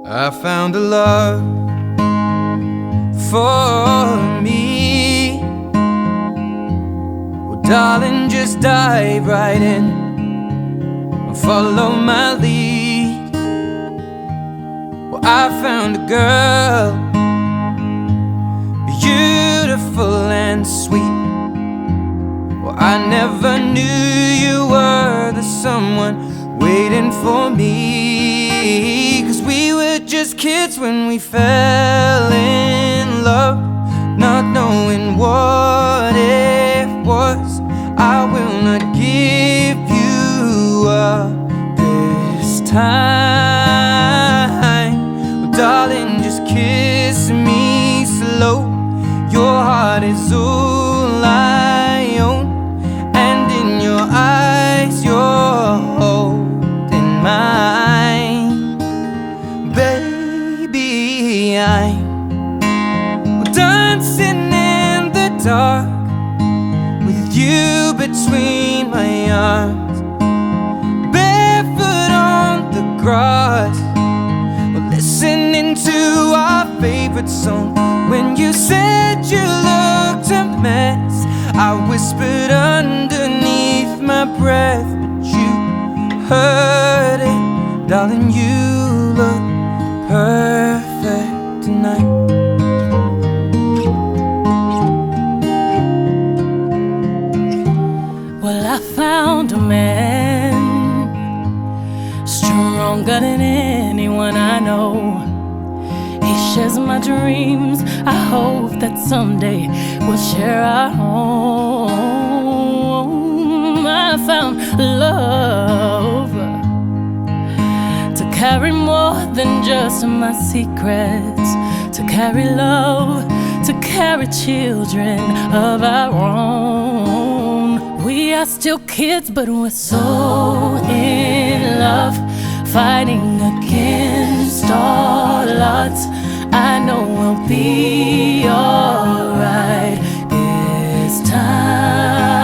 I found a love for me. Well, darling, just dive right in and follow my lead. Well, I found a girl, beautiful and sweet. Well, I never knew you were the someone waiting for me. 'Cause we were just kids when we fell in love, not knowing what it was. I will not give you up this time. Well, darling, just kiss me slow. Your heart is all I own, and in your eyes you're holding mine. Baby, I'm dancing in the dark with you between my arms, barefoot on the grass. We're listening to our favorite song. When you said you looked a mess, I whispered underneath my breath, but you heard it. Darling, you look perfect tonight. Well, I found a man stronger than anyone I know. He shares my dreams. I hope that someday we'll share our home. I found love to carry more than just my secrets, to carry love, to carry children of our own. We are still kids, but we're so in love, fighting against all odds. I know we'll be alright this time.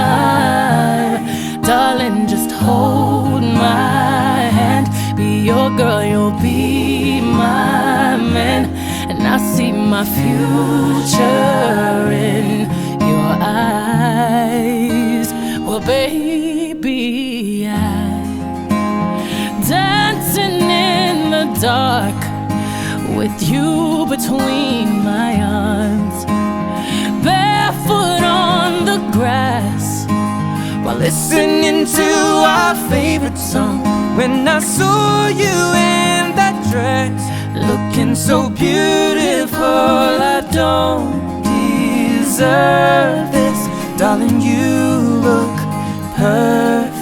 Darling, just hold my hand. Be your girl, you'll be my man. And I see my future in your eyes. Well, baby, I'm dancing in the dark with you between my arms, barefoot on the grass, while listening to our favorite song. When I saw you in that dress, looking so beautiful, I don't deserve this. Darling, you look perfect.